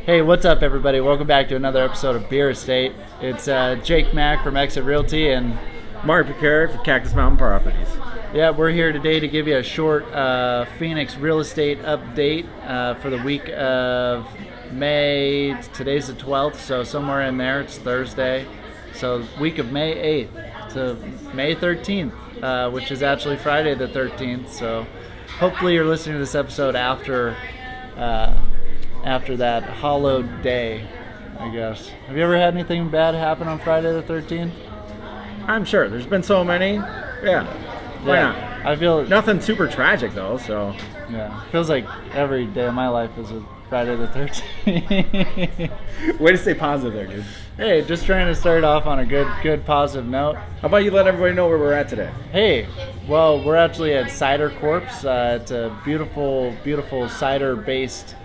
Hey, what's up, everybody? Welcome back to another episode of Beer Estate. It's Jake Mack from Exit Realty and Mark Picard from Cactus Mountain Properties. Yeah, we're here today to give you a short Phoenix real estate update for the week of May. Today's the 12th, so somewhere in there. It's Thursday. So week of May 8th to May 13th, which is actually Friday the 13th. So hopefully you're listening to this episode after that hallowed day, I guess. Have you ever had anything bad happen on Friday the 13th? I'm sure. There's been so many. Yeah. Why not? I feel nothing super tragic though, so. Yeah. Feels like every day of my life is a Friday the 13th. Way to stay positive there, dude. Hey, just trying to start off on a good positive note. How about you let everybody know where we're at today? Hey, well, we're actually at Cider Corps. It's a beautiful cider-based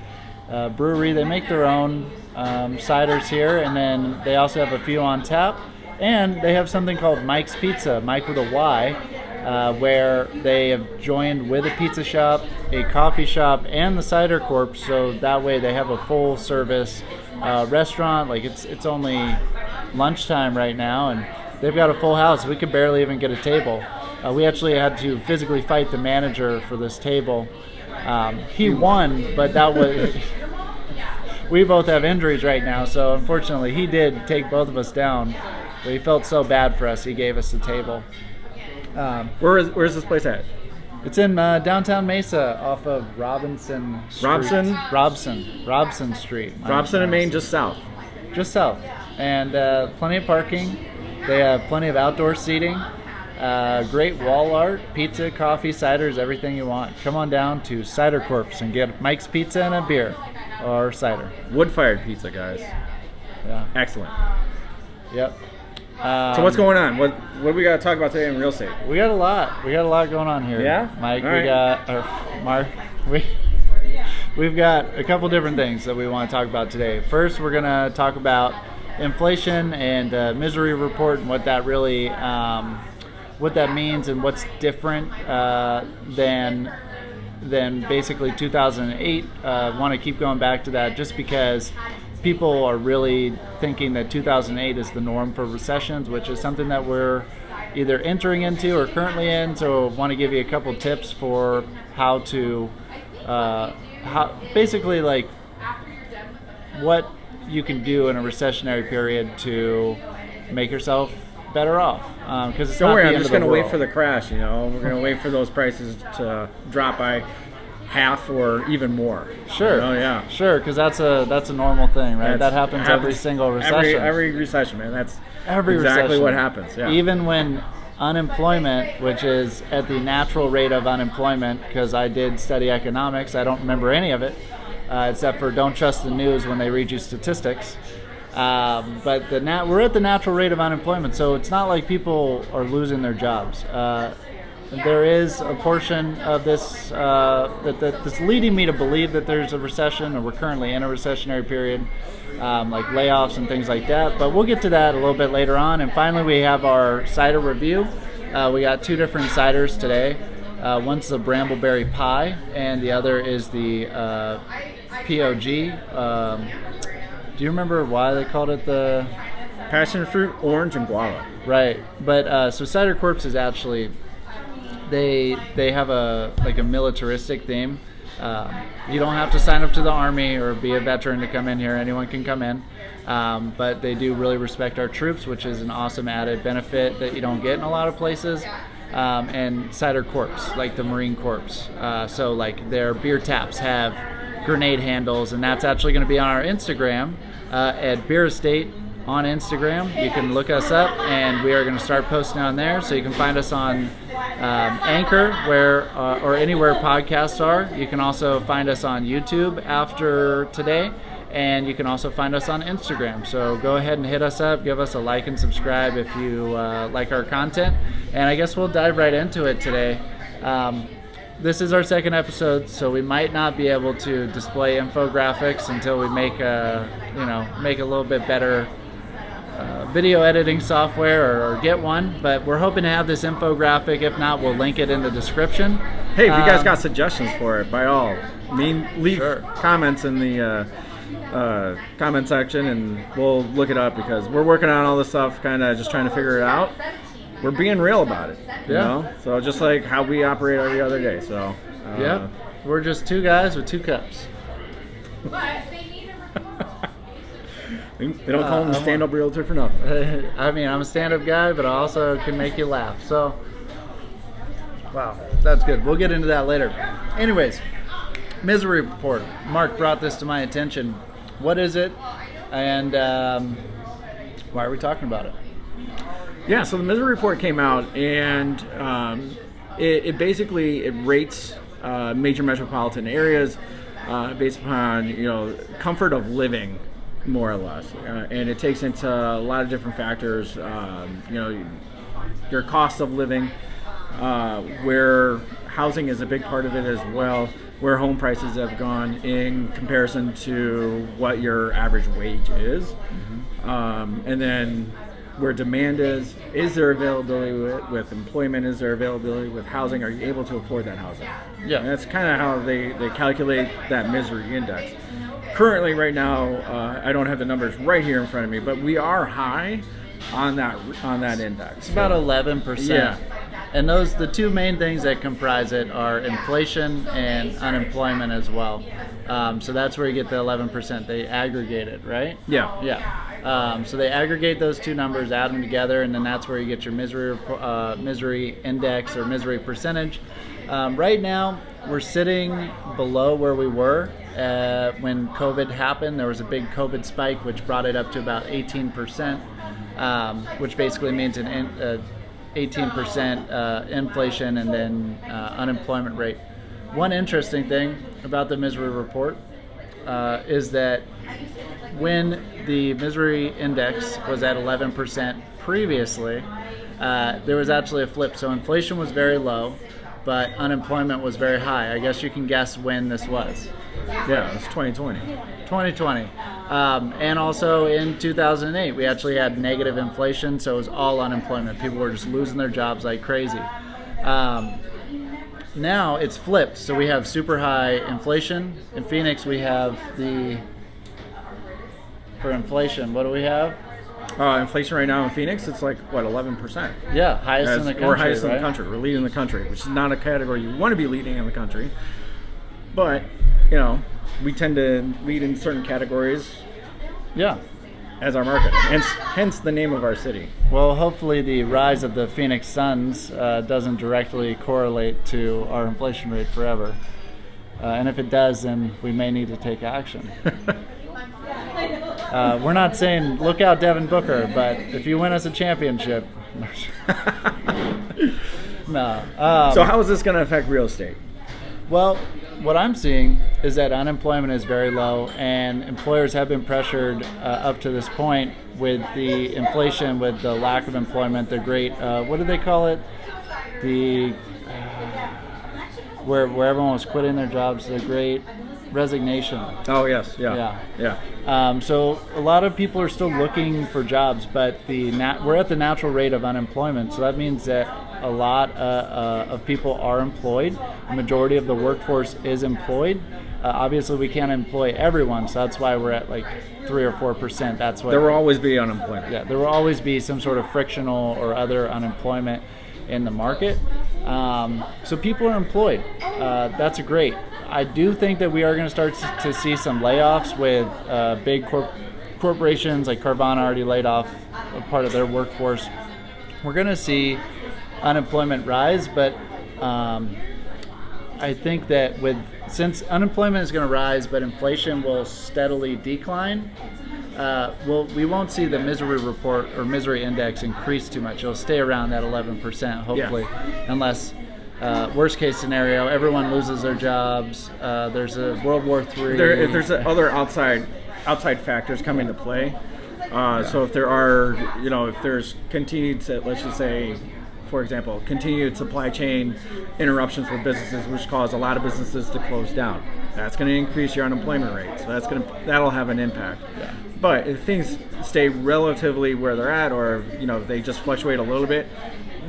brewery. They make their own ciders here, and then they also have a few on tap. And they have something called Myke's Pizza, Myke with a Y, where they have joined with a pizza shop, a coffee shop, and the Cider Corps. So that way they have a full service restaurant. Like it's only lunchtime right now, and they've got a full house. We could barely even get a table. We actually had to physically fight the manager for this table. He won, but that was... We both have injuries right now, so unfortunately he did take both of us down. But he felt so bad for us, he gave us the table. Where's this place at? It's in downtown Mesa off of Robinson Street. Robson Street. Robson and Main, just south. Just south. And plenty of parking. They have plenty of outdoor seating. Great wall art, pizza, coffee, ciders, everything you want. Come on down to Cider Corps and get Myke's Pizza and a beer or cider. Wood-fired pizza, guys. Yeah. Excellent. Yep. So what's going on? What do we got to talk about today in real estate? We got a lot. We got a lot going on here. Yeah? Myke, all right. We got Mark. We've got a couple different things that we want to talk about today. First, we're gonna talk about inflation and misery report and what that really what that means and what's different than basically 2008. Want to keep going back to that just because people are really thinking that 2008 is the norm for recessions, which is something that we're either entering into or currently in. So I want to give you a couple tips for how to, basically like what you can do in a recessionary period to make yourself better off. Because don't worry, I'm just going to wait for the crash. We're going to wait for those prices to drop by half or even more. Sure. Oh yeah. Sure, because that's a normal thing, right? That happens every single recession. Every recession, man. That's every exactly recession. what happens. Yeah. Even when unemployment, which is at the natural rate of unemployment, because I did study economics, I don't remember any of it, except for don't trust the news when they read you statistics. But we're at the natural rate of unemployment, so it's not like people are losing their jobs. There is a portion of this that's leading me to believe that there's a recession, or we're currently in a recessionary period, like layoffs and things like that. But we'll get to that a little bit later on. And finally, we have our cider review. We got two different ciders today. One's the Brambleberry Pie, and the other is the POG. Do you remember why they called it the passion fruit, orange, and guava? Right. But so Cider Corps is actually... They have a militaristic theme. You don't have to sign up to the Army or be a veteran to come in here. Anyone can come in. But they do really respect our troops, which is an awesome added benefit that you don't get in a lot of places. And Cider Corps, like the Marine Corps. So like their beer taps have grenade handles, and that's actually going to be on our Instagram at Beer Estate on Instagram. You can look us up, and we are going to start posting on there. So you can find us on Anchor, or anywhere podcasts are. You can also find us on YouTube after today, and you can also find us on Instagram. So go ahead and hit us up, give us a like and subscribe if you like our content. And I guess we'll dive right into it today. This is our second episode, so we might not be able to display infographics until we make a little bit better video editing software or get one, but we're hoping to have this infographic. If not, we'll link it in the description. Hey, if you guys got suggestions for it, by all means, leave comments in the comment section, and we'll look it up because we're working on all this stuff, kind of just trying to figure it out. We're being real about it, you know? So just like how we operate every other day. So we're just two guys with two cups. They don't call him a stand-up realtor for nothing. I mean, I'm a stand-up guy, but I also can make you laugh. So, wow, that's good. We'll get into that later. Anyways, misery report. Mark brought this to my attention. What is it, and why are we talking about it? Yeah, so the misery report came out, and it basically rates major metropolitan areas based upon comfort of living, more or less, and it takes into a lot of different factors. Your cost of living, where housing is a big part of it as well, where home prices have gone in comparison to what your average wage is, and then where demand is there availability with employment, is there availability with housing, are you able to afford that housing? Yeah, and that's kind of how they calculate that misery index. Currently, right now, I don't have the numbers right here in front of me, but we are high on that index. It's about 11%. Yeah. And the two main things that comprise it are inflation and unemployment as well. So that's where you get the 11%. They aggregate it, right? Yeah. Yeah. So they aggregate those two numbers, add them together, and then that's where you get your misery index or misery percentage. Right now, we're sitting below where we were when COVID happened. There was a big COVID spike, which brought it up to about 18%, which basically means an 18% inflation and then unemployment rate. One interesting thing about the misery report is that when the misery index was at 11% previously, there was actually a flip. So inflation was very low, but unemployment was very high. I guess you can guess when this was. Yeah, it was 2020. 2020. And also in 2008, we actually had negative inflation, so it was all unemployment. People were just losing their jobs like crazy. Now it's flipped, so we have super high inflation. In Phoenix, we have for inflation, what do we have? Inflation right now in Phoenix, it's like, 11%? Yeah, highest in the country. We're highest in right? the country. We're leading the country, which is not a category you want to be leading in the country. But, we tend to lead in certain categories. Yeah. As our market. Hence the name of our city. Well, hopefully the rise of the Phoenix Suns doesn't directly correlate to our inflation rate forever. And if it does, then we may need to take action. We're not saying look out Devin Booker, but if you win us a championship. No. So how is this going to affect real estate? Well, what I'm seeing is that unemployment is very low, and employers have been pressured up to this point with the inflation, with the lack of employment. The great, what do they call it? Where everyone was quitting their jobs, the great resignation. Oh, yes. Yeah. So a lot of people are still looking for jobs, but we're at the natural rate of unemployment. So that means that a lot of people are employed. The majority of the workforce is employed. Obviously, we can't employ everyone, so that's why we're at like 3 or 4%. That's what. There will always be unemployment. Yeah, there will always be some sort of frictional or other unemployment in the market. So people are employed. That's great. I do think that we are going to start to see some layoffs with big corporations like Carvana already laid off a part of their workforce. We're going to see unemployment rise, but I think that since unemployment is going to rise, but inflation will steadily decline, we won't see the misery report or misery index increase too much. It'll stay around that 11%, hopefully, unless worst case scenario, everyone loses their jobs. There's a World War III. If there's other outside factors come into play. So if there are, if there's continued, let's just say, for example, continued supply chain interruptions for businesses, which cause a lot of businesses to close down, that's going to increase your unemployment rate. So that'll have an impact. Yeah. But if things stay relatively where they're at, or if they just fluctuate a little bit,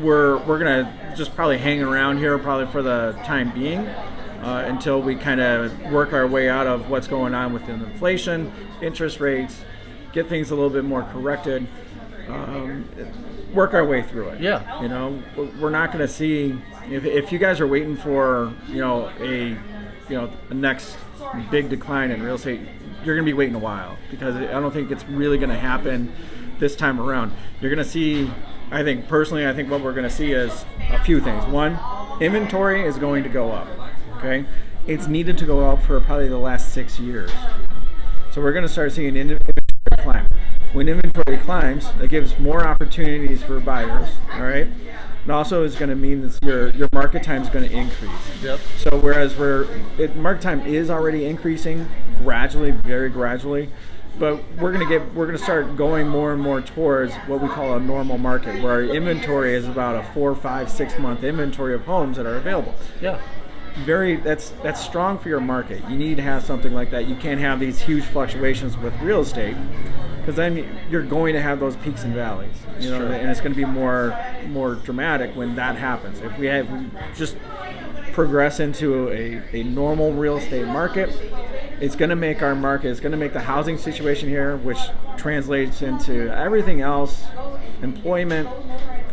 we're going to just probably hang around here probably for the time being. until we kind of work our way out of what's going on with inflation, interest rates, get things a little bit more corrected, work our way through it. Yeah. You know, we're not going to see, if you guys are waiting for, a next big decline in real estate, you're going to be waiting a while, because I don't think it's really going to happen this time around. You're going to see, I think what we're going to see is a few things. One, inventory is going to go up. Okay, it's needed to go up for probably the last 6 years. So we're going to start seeing inventory climb. When inventory climbs, that gives more opportunities for buyers. All right, it also is going to mean that your market time is going to increase. Yep. So whereas market time is already increasing gradually, very gradually, but we're going to start going more and more towards what we call a normal market, where our inventory is about a 4, 5, 6 month inventory of homes that are available. Yeah. That's strong for your market. You need to have something like that. You can't have these huge fluctuations with real estate, because then you're going to have those peaks and valleys. And it's going to be more dramatic when that happens. If we just progress into a normal real estate market, it's going to make our market, it's going to make the housing situation here, which translates into everything else, employment,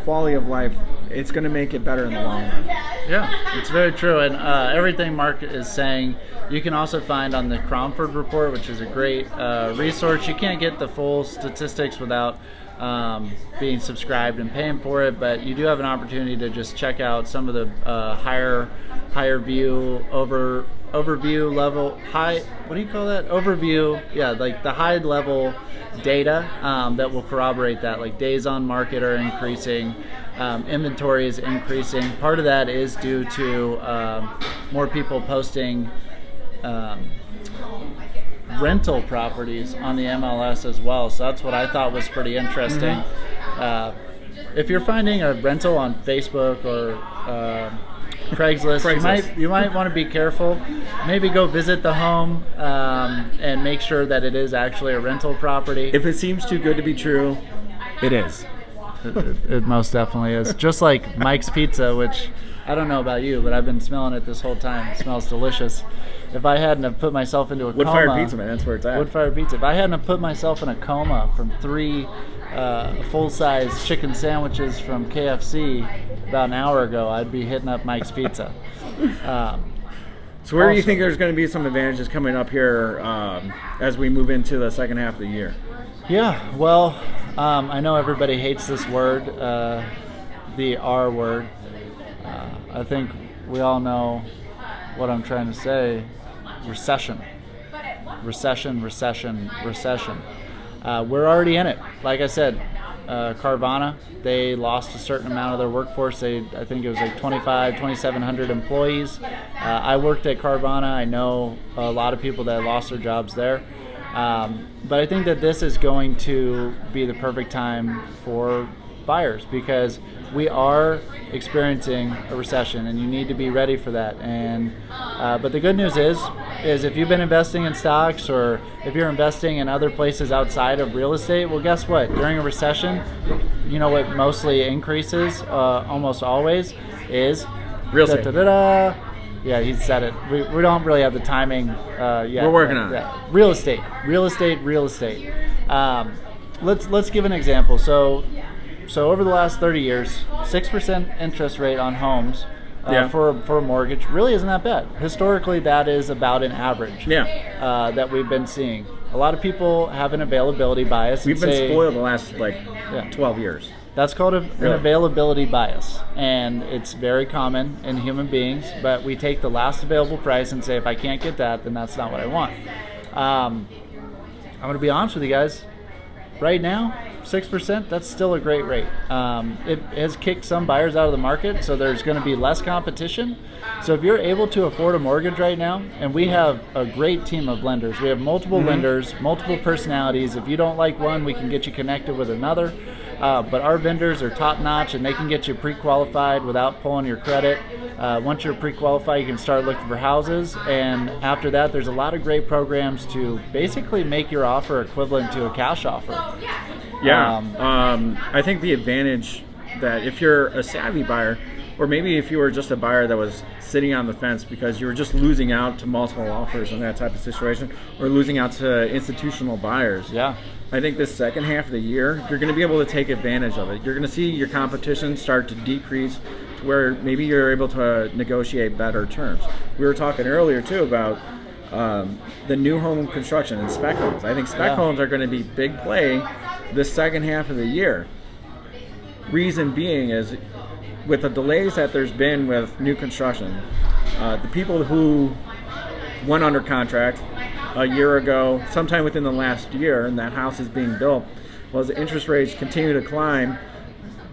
quality of life, it's going to make it better in the long run. Yeah, it's very true. And everything Mark is saying, you can also find on the Cromford Report, which is a great resource. You can't get the full statistics without being subscribed and paying for it, but you do have an opportunity to just check out some of the higher view, overview level, what do you call that? Overview, yeah, like the high level data that will corroborate that, like days on market are increasing, inventory is increasing. Part of that is due to more people posting rental properties on the MLS as well. So that's what I thought was pretty interesting. Mm-hmm. If you're finding a rental on Facebook or Craigslist, you might want to be careful. Maybe go visit the home and make sure that it is actually a rental property. If it seems too good to be true, it is. It most definitely is. Just like Myke's Pizza, which I don't know about you, but I've been smelling it this whole time. It smells delicious. If I hadn't have put myself into a coma... Wood-fired pizza, man. That's where it's at. Wood-fired pizza. If I hadn't have put myself in a coma from 3 full-size chicken sandwiches from KFC about an hour ago, I'd be hitting up Myke's Pizza. So where do you think there's going to be some advantages coming up here as we move into the second half of the year? Yeah, well, I know everybody hates this word, the R word. I think we all know what I'm trying to say. Recession. We're already in it. Like I said, Carvana, they lost a certain amount of their workforce. I think it was like 2,700 employees. I worked at Carvana. I know a lot of people that lost their jobs there. But I think that this is going to be the perfect time for buyers, because we are experiencing a recession and you need to be ready for that. And but the good news is if you've been investing in stocks, or if you're investing in other places outside of real estate, well, guess what? During a recession, you know what mostly increases, almost always, is real estate. Yeah, he said it. We don't really have the timing yet. We're working on it. Real estate. Let's give an example. So over the last 30 years, 6% interest rate on homes for a mortgage really isn't that bad. Historically, that is about an average that we've been seeing. A lot of people have an availability bias. We've been spoiled the last 12 years. That's called an availability bias, and it's very common in human beings, but we take the last available price and say, if I can't get that, then that's not what I want. I'm going to be honest with you guys. Right now, 6%, that's still a great rate. It has kicked some buyers out of the market, so there's going to be less competition. So if you're able to afford a mortgage right now, and we have a great team of lenders. We have multiple lenders, multiple personalities. If you don't like one, we can get you connected with another. But our vendors are top-notch, and they can get you pre-qualified without pulling your credit. Once you're pre-qualified, you can start looking for houses. And after that, there's a lot of great programs to basically make your offer equivalent to a cash offer. Yeah. I think the advantage that if you're a savvy buyer, or maybe if you were just a buyer that was sitting on the fence because you were just losing out to multiple offers in that type of situation, or losing out to institutional buyers. Yeah. I think this second half of the year, you're going to be able to take advantage of it. You're going to see your competition start to decrease to where maybe you're able to negotiate better terms. We were talking earlier, too, about the new home construction and spec homes. I think spec homes are going to be big play this second half of the year. Reason being is, with the delays that there's been with new construction, the people who went under contract a year ago, sometime within the last year, and that house is being built, well, as the interest rates continue to climb,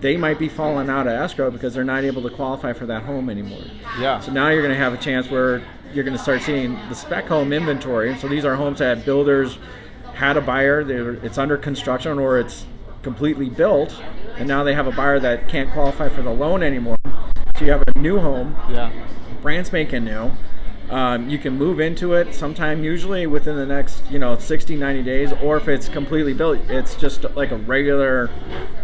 they might be falling out of escrow because they're not able to qualify for that home anymore. Yeah. So now you're going to have a chance where you're going to start seeing the spec home inventory. So these are homes that builders had a buyer, it's under construction or it's completely built, and now they have a buyer that can't qualify for the loan anymore. So you have a new home, brand spanking new. You can move into it sometime, usually within the next 60, 90 days, or if it's completely built, it's just like a regular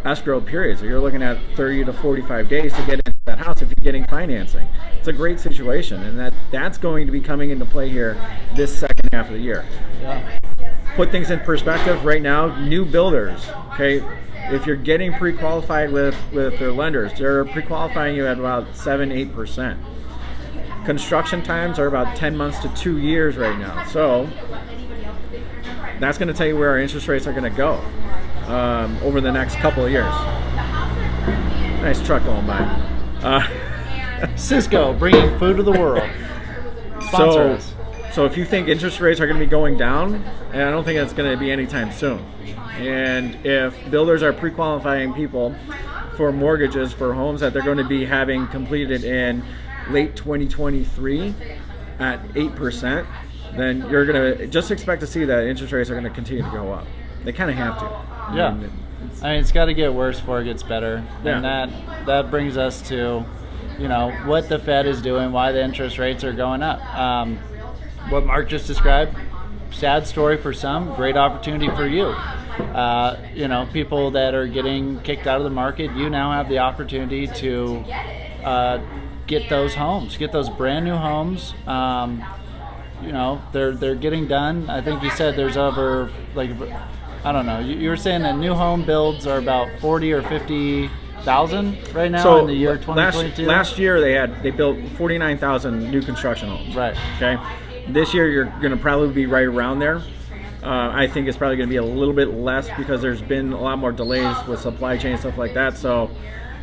escrow period. So you're looking at 30 to 45 days to get into that house if you're getting financing. It's a great situation, and that's going to be coming into play here this second half of the year. Yeah. Put things in perspective right now, new builders, okay, if you're getting pre-qualified with their lenders, they're pre-qualifying you at about 7-8%. Construction times are about 10 months to 2 years right now. So that's going to tell you where our interest rates are going to go over the next couple of years. Nice truck going by. Cisco, bringing food to the world. Sponsor us. So if you think interest rates are going to be going down, and I don't think it's going to be anytime soon. And if builders are pre-qualifying people for mortgages for homes that they're going to be having completed in late 2023 at 8%, then you're going to just expect to see that interest rates are going to continue to go up. They kind of have to. Yeah. I mean, it's got to get worse before it gets better. And that brings us to, what the Fed is doing, why the interest rates are going up. What Mark just described, sad story for some, great opportunity for you. People that are getting kicked out of the market, you now have the opportunity to get those homes, get those brand new homes. They're getting done. I think you said there's over, I don't know. You were saying that new home builds are about 40 or 50,000 right now in the year 2022. Last year they built 49,000 new construction homes. Right. Okay. This year you're going to probably be right around there. I think it's probably going to be a little bit less because there's been a lot more delays with supply chain and stuff like that. So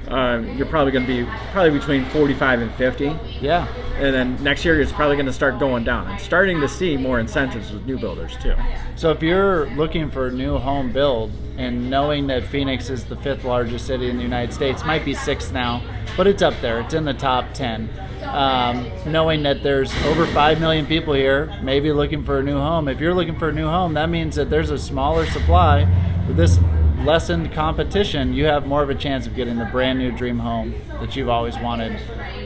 you're probably going to be between 45 and 50. Yeah. And then next year it's probably going to start going down. I'm starting to see more incentives with new builders too. So if you're looking for a new home build and knowing that Phoenix is the 5th largest city in the United States, might be 6th now, but it's up there. It's in the top 10. Knowing that there's over 5 million people here, maybe looking for a new home. If you're looking for a new home, that means that there's a smaller supply. With this lessened competition, you have more of a chance of getting the brand new dream home that you've always wanted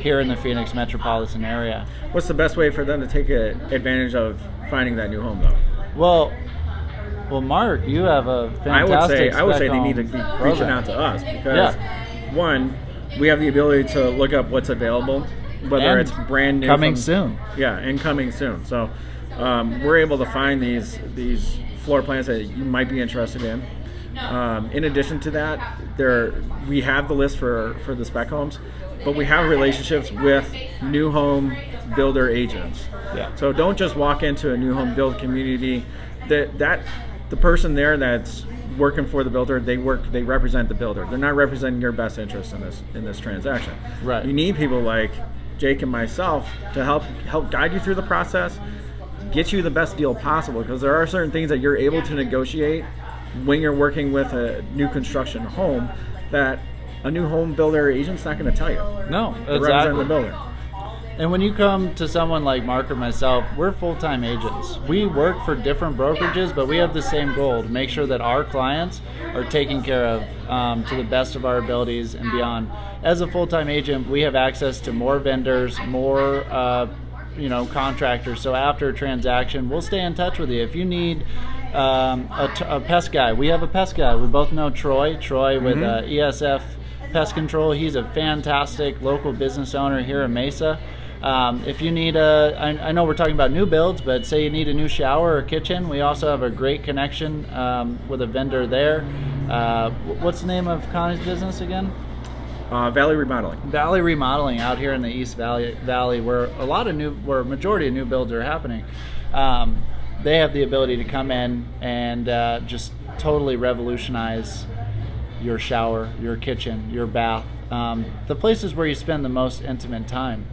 here in the Phoenix metropolitan area. What's the best way for them to take advantage of finding that new home, though? Well, Mark, you have a fantastic I would say they need to be reaching out to us because, one, we have the ability to look up what's available, whether it's brand new. Coming soon. Yeah, and coming soon. So we're able to find these floor plans that you might be interested in. In addition to that, we have the list for the spec homes, but we have relationships with new home builder agents. Yeah. So don't just walk into a new home build community. The person there that's working for the builder, they represent the builder. They're not representing your best interest in this transaction. Right. You need people like Jake and myself to help guide you through the process, get you the best deal possible, because there are certain things that you're able to negotiate when you're working with a new construction home that a new home builder agent's not going to tell you. No, They exactly. represent the builder. And when you come to someone like Mark or myself, we're full-time agents. We work for different brokerages, but we have the same goal, to make sure that our clients are taken care of to the best of our abilities and beyond. As a full-time agent, we have access to more vendors, more contractors. So after a transaction, we'll stay in touch with you. If you need a pest guy, we have a pest guy. We both know Troy with ESF Pest Control. He's a fantastic local business owner here in Mesa. If you need I know we're talking about new builds, but say you need a new shower or kitchen, we also have a great connection with a vendor there. What's the name of Connie's business again? Valley Remodeling. Valley Remodeling out here in the East Valley, where a majority of new builds are happening. They have the ability to come in and just totally revolutionize your shower, your kitchen, your bath, the places where you spend the most intimate time.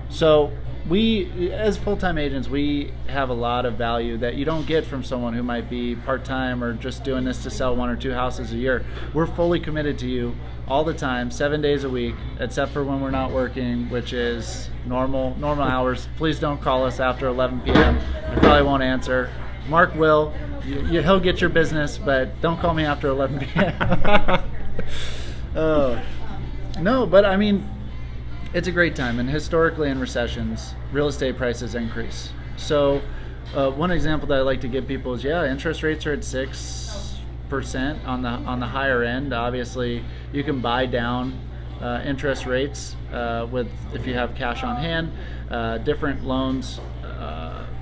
So we, as full-time agents, we have a lot of value that you don't get from someone who might be part-time or just doing this to sell 1 or 2 houses a year. We're fully committed to you all the time, 7 days a week, except for when we're not working, which is normal hours. Please don't call us after 11 p.m. I probably won't answer. Mark will. He'll get your business, but don't call me after 11 p.m. No, but I mean, it's a great time, and historically in recessions, real estate prices increase. So one example that I like to give people is, interest rates are at 6% on the higher end. Obviously, you can buy down interest rates if you have cash on hand, different loans.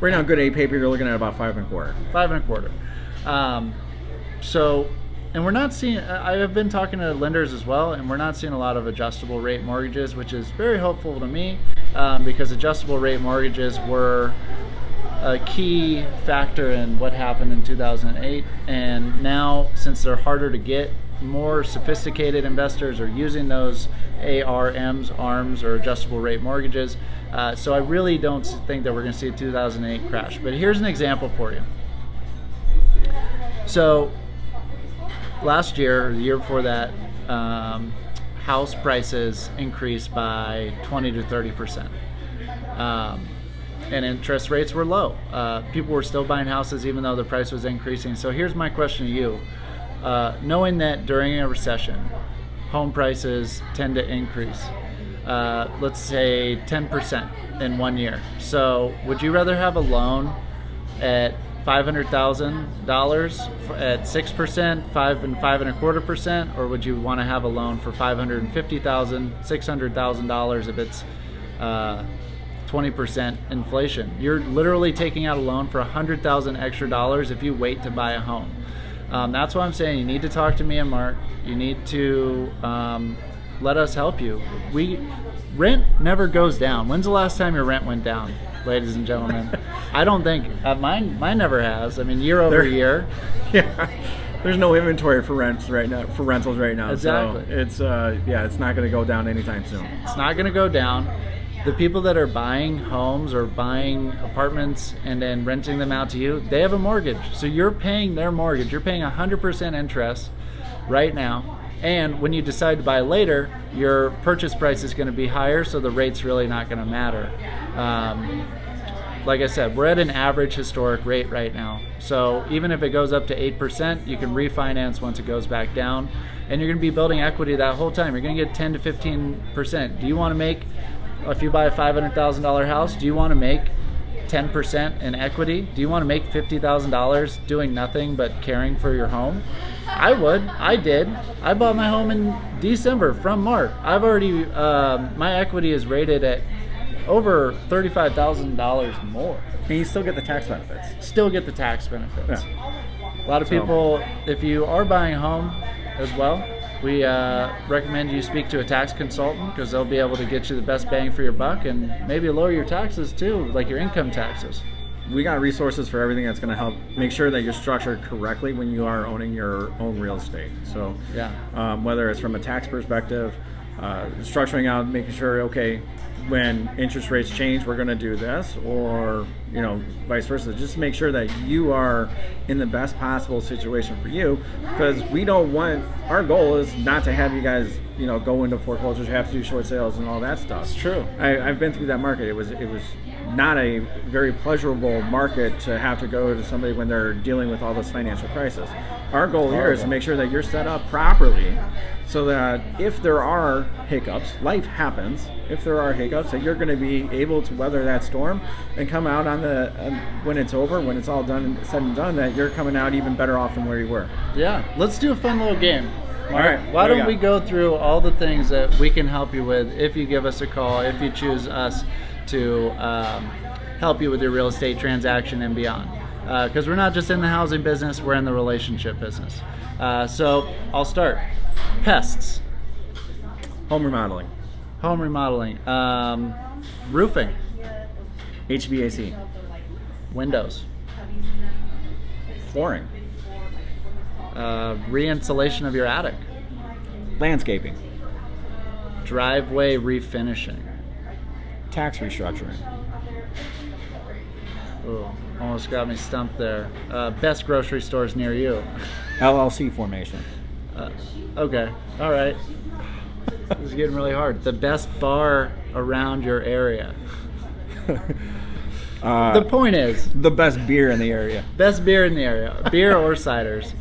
Right now, good A paper, you're looking at about 5.25. 5.25. And we're not seeing, I've been talking to lenders as well, and we're not seeing a lot of adjustable rate mortgages, which is very helpful to me because adjustable rate mortgages were a key factor in what happened in 2008. And now, since they're harder to get, more sophisticated investors are using those ARMs or adjustable rate mortgages. So I really don't think that we're going to see a 2008 crash. But here's an example for you. So last year, or the year before that, house prices increased by 20 to 30%. And interest rates were low. People were still buying houses even though the price was increasing. So here's my question to you. Knowing that during a recession, home prices tend to increase, let's say 10% in 1 year. So would you rather have a loan at $500,000 at 6%, 5.25%, or would you want to have a loan for $550,000, $600,000 if it's 20% inflation? You're literally taking out a loan for $100,000 extra dollars if you wait to buy a home. That's why I'm saying you need to talk to me and Mark. You need to let us help you. Rent never goes down. When's the last time your rent went down, ladies and gentlemen? I don't think mine never has. I mean, year over year. Yeah, there's no inventory for rentals right now. Exactly. So it's not going to go down anytime soon. It's not going to go down. The people that are buying homes or buying apartments and then renting them out to you, they have a mortgage. So you're paying their mortgage. You're paying 100% interest right now. And when you decide to buy later, your purchase price is going to be higher, so the rate's really not going to matter. Like I said, we're at an average historic rate right now. So even if it goes up to 8%, you can refinance once it goes back down. And you're going to be building equity that whole time. You're going to get 10 to 15%. Do you want to make, if you buy a $500,000 house, do you want to make 10% in equity? Do you want to make $50,000 doing nothing but caring for your home? I would. I did. I bought my home in December from Mark. I've already, my equity is rated at over $35,000 more. And you still get the tax benefits. Still get the tax benefits. Yeah. A lot of people, if you are buying a home as well, we recommend you speak to a tax consultant because they'll be able to get you the best bang for your buck and maybe lower your taxes too, like your income taxes. We got resources for everything that's going to help make sure that you're structured correctly when you are owning your own real estate. So whether it's from a tax perspective, structuring out, making sure, okay, when interest rates change, we're going to do this, or vice versa. Just make sure that you are in the best possible situation for you, because we don't want, our goal is not to have you guys go into foreclosures, have to do short sales and all that stuff. It's true. I've been through that market. It was not a very pleasurable market to have to go to somebody when they're dealing with all this financial crisis. Our goal here is to make sure that you're set up properly so that if there are hiccups, life happens, if there are hiccups, that you're going to be able to weather that storm and come out on when it's over, when it's all done and said and done, that you're coming out even better off than where you were. Yeah, let's do a fun little game. All right. Why don't we go through all the things that we can help you with if you give us a call, if you choose us to help you with your real estate transaction and beyond. Because we're not just in the housing business, we're in the relationship business. So I'll start. Pests. Home remodeling. Home remodeling. Roofing. HVAC. Windows. Flooring. Re-insulation of your attic. Landscaping. Driveway refinishing. Tax restructuring. Ooh, almost got me stumped there. Best grocery stores near you. LLC formation. Okay, all right. This is getting really hard. The best bar around your area. The point is, the best beer in the area. Best beer in the area, beer or ciders.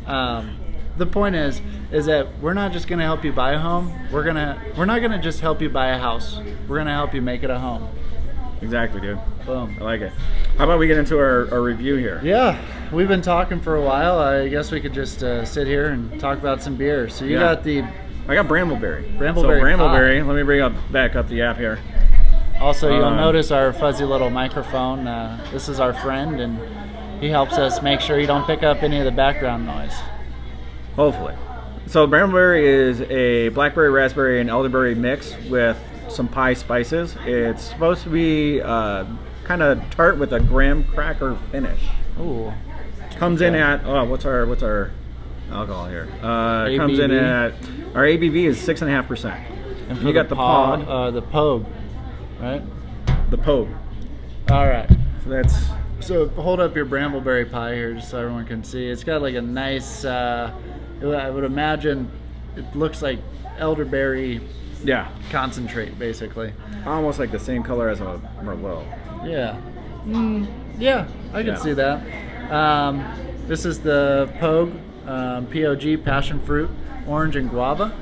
The point is that we're not just going to help you buy a home. We're not going to just help you buy a house. We're going to help you make it a home. Exactly, dude. Boom. I like it. How about we get into our review here? Yeah, we've been talking for a while. I guess we could just sit here and talk about some beer. So you got the... I got Brambleberry. Brambleberry. So Brambleberry. Let me back up the app here. Also, you'll notice our fuzzy little microphone. This is our friend, and he helps us make sure you don't pick up any of the background noise. Hopefully. So Brambleberry is a blackberry, raspberry, and elderberry mix with some pie spices. It's supposed to be kind of tart with a graham cracker finish. Ooh. Comes in at what's our alcohol here? Comes in at our ABV is 6.5%. And for you got the Pog, the Pogue, right? The Pogue. All right. So hold up your Brambleberry pie here, just so everyone can see. It's got like a nice. I would imagine it looks like elderberry. Yeah. Concentrate, basically. Almost like the same color as a Merlot. Yeah. Yeah, I can see that. This is the Pogue, P-O-G, passion fruit, orange, and guava.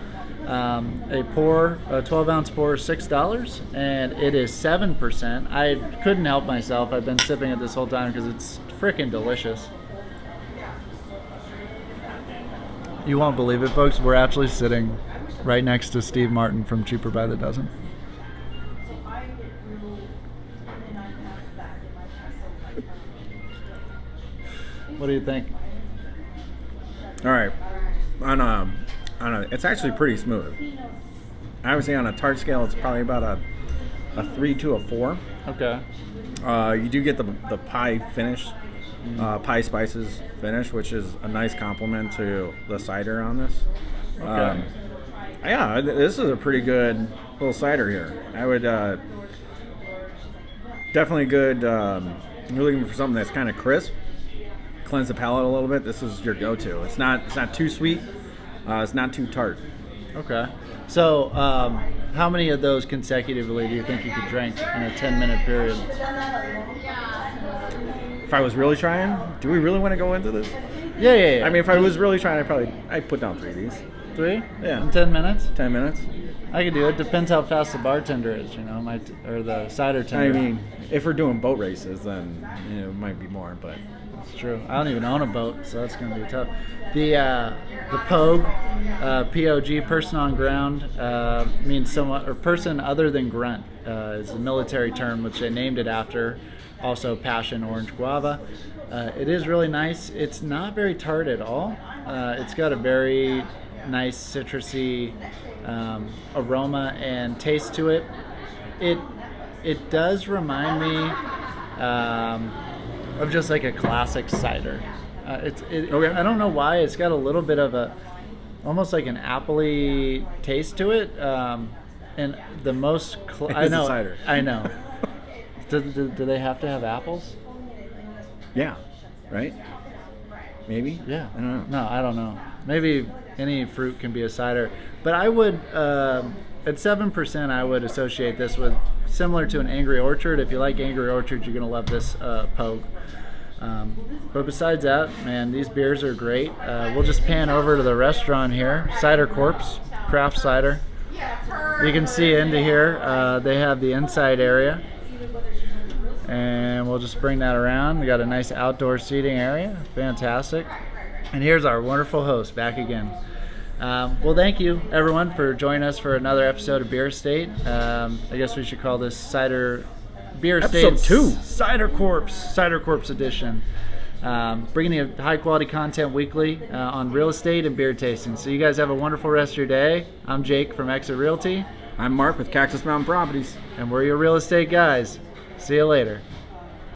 A 12-ounce pour is $6, and it is 7%. I couldn't help myself. I've been sipping it this whole time because it's freaking delicious. You won't believe it, folks. We're actually sitting right next to Steve Martin from Cheaper by the Dozen. What do you think? All right, it's actually pretty smooth. I would say on a tart scale, it's probably about a 3 to a 4. Okay. You do get the pie finish, pie spices finish, which is a nice compliment to the cider on this. Okay. Yeah, this is a pretty good little cider here. I would definitely good. You're looking for something that's kind of crisp, cleanse the palate a little bit. This is your go-to. It's not too sweet. It's not too tart. Okay. So, how many of those consecutively do you think you could drink in a 10-minute period? If I was really trying, do we really want to go into this? Yeah. I mean, if I was really trying, I'd put down 3 of these. 3? Yeah. In 10 minutes? 10 minutes. I could do it. Depends how fast the bartender is, or the cider tender. I mean, if we're doing boat races, then it might be more, but... That's true. I don't even own a boat, so that's going to be tough. The Pogue, P-O-G, person on ground, means someone or person other than grunt. Is a military term which they named it after. Also, passion, orange, guava. It is really nice. It's not very tart at all. It's got a very nice citrusy aroma and taste to it. It does remind me of just like a classic cider. Okay. I don't know why. It's got a little bit of almost like an appley taste to it. And the most I know. Cider. I know. Do they have to have apples? Yeah. Right. Maybe. Yeah. I don't know. No, I don't know. Maybe any fruit can be a cider, but I would at 7%. I would associate this with similar to an Angry Orchard. If you like Angry Orchard, you're gonna love this Pogue. But besides that, man, these beers are great. We'll just pan over to the restaurant here, Cider Corps, craft cider. You can see into here. They have the inside area, and we'll just bring that around. We got a nice outdoor seating area, fantastic. And here's our wonderful host back again. Well, thank you, everyone, for joining us for another episode of Beer Estate. I guess we should call this Beer Estate Episode 2. Cider Corps edition. Bringing you high-quality content weekly on real estate and beer tasting. So you guys have a wonderful rest of your day. I'm Jake from Exit Realty. I'm Mark with Cactus Mountain Properties. And we're your real estate guys. See you later.